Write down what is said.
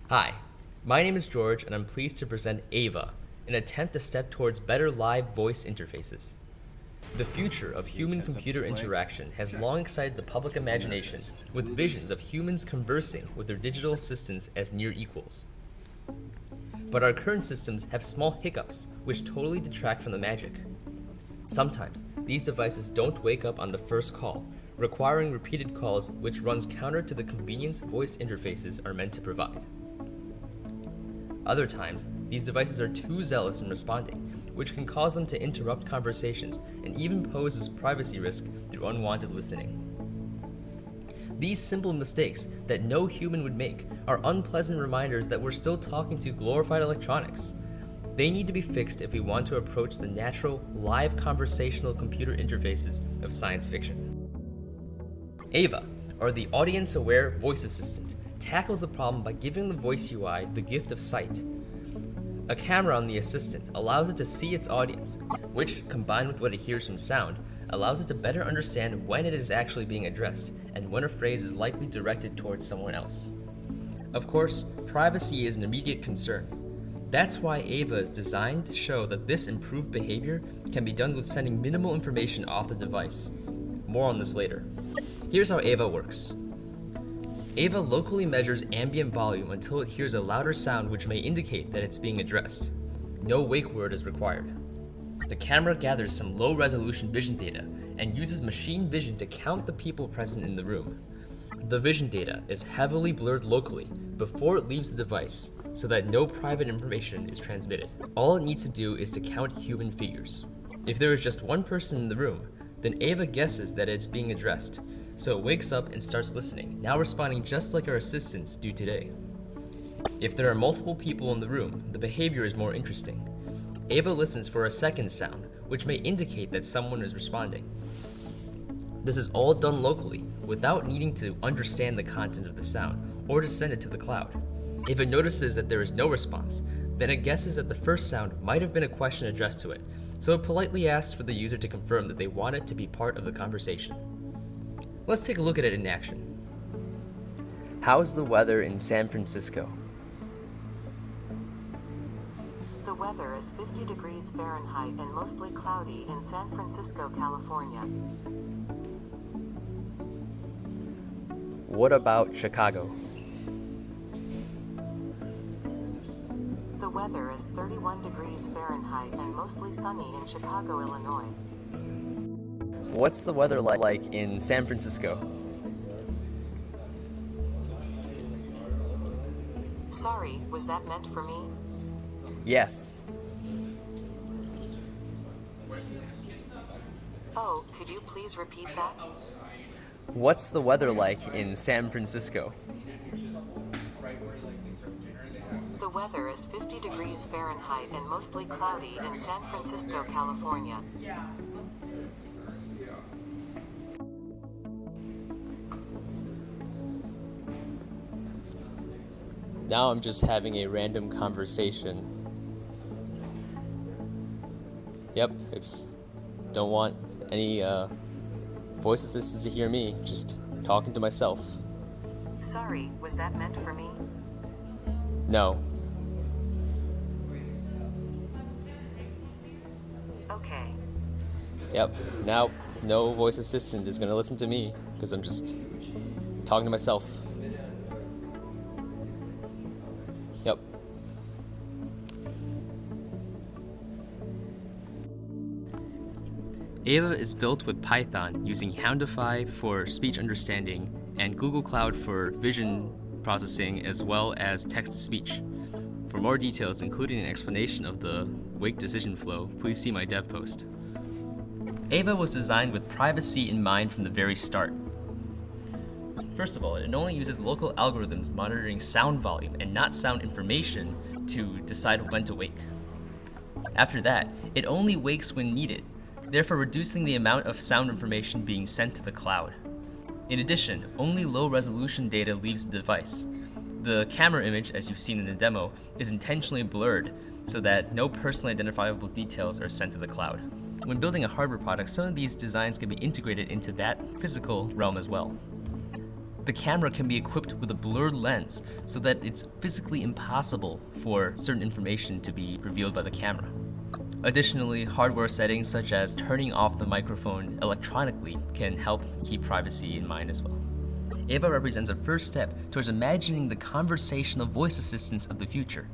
Hi, my name is George and I'm pleased to present aava, an attempt to step towards better live voice interfaces. The future of human-computer interaction has long excited the public imagination with visions of humans conversing with their digital assistants as near equals. But our current systems have small hiccups which totally detract from the magic. Sometimes, these devices don't wake up on the first call, requiring repeated calls which runs counter to the convenience voice interfaces are meant to provide. Other times, these devices are too zealous in responding, which can cause them to interrupt conversations and even poses privacy risk through unwanted listening. These simple mistakes that no human would make are unpleasant reminders that we're still talking to glorified electronics. They need to be fixed if we want to approach the natural, live conversational computer interfaces of science fiction. aava, or the Audience-Aware Voice Assistant, tackles the problem by giving the voice UI the gift of sight. A camera on the assistant allows it to see its audience, which, combined with what it hears from sound, allows it to better understand when it is actually being addressed and when a phrase is likely directed towards someone else. Of course, privacy is an immediate concern. That's why aava is designed to show that this improved behavior can be done with sending minimal information off the device. More on this later. Here's how aava works. aava locally measures ambient volume until it hears a louder sound which may indicate that it's being addressed. No wake word is required. The camera gathers some low-resolution vision data and uses machine vision to count the people present in the room. The vision data is heavily blurred locally before it leaves the device so that no private information is transmitted. All it needs to do is to count human figures. If there is just one person in the room, then aava guesses that it's being addressed, so it wakes up and starts listening, now responding just like our assistants do today. If there are multiple people in the room, the behavior is more interesting. aava listens for a second sound, which may indicate that someone is responding. This is all done locally, without needing to understand the content of the sound, or to send it to the cloud. If it notices that there is no response, then it guesses that the first sound might have been a question addressed to it, so it politely asks for the user to confirm that they want it to be part of the conversation. Let's take a look at it in action. How's the weather in San Francisco? The weather is 50 degrees Fahrenheit and mostly cloudy in San Francisco, California. What about Chicago? The weather is 31 degrees Fahrenheit and mostly sunny in Chicago, Illinois. What's the weather like in San Francisco? Sorry, was that meant for me? Yes. Oh, could you please repeat that? What's the weather like in San Francisco? The weather is 50 degrees Fahrenheit and mostly cloudy in San Francisco, California. Now I'm just having a random conversation. Yep, don't want any voice assistants to hear me, just talking to myself. Sorry, was that meant for me? No. Okay. Yep, now no voice assistant is gonna listen to me because I'm just talking to myself. Yep. aava is built with Python using Houndify for speech understanding and Google Cloud for vision processing as well as text-to-speech. For more details, including an explanation of the wake decision flow, please see my dev post. aava was designed with privacy in mind from the very start. First of all, it only uses local algorithms monitoring sound volume and not sound information to decide when to wake. After that, it only wakes when needed, therefore reducing the amount of sound information being sent to the cloud. In addition, only low-resolution data leaves the device. The camera image, as you've seen in the demo, is intentionally blurred so that no personally identifiable details are sent to the cloud. When building a hardware product, some of these designs can be integrated into that physical realm as well. The camera can be equipped with a blurred lens so that it's physically impossible for certain information to be revealed by the camera. Additionally, hardware settings such as turning off the microphone electronically can help keep privacy in mind as well. Aava represents a first step towards imagining the conversational voice assistants of the future.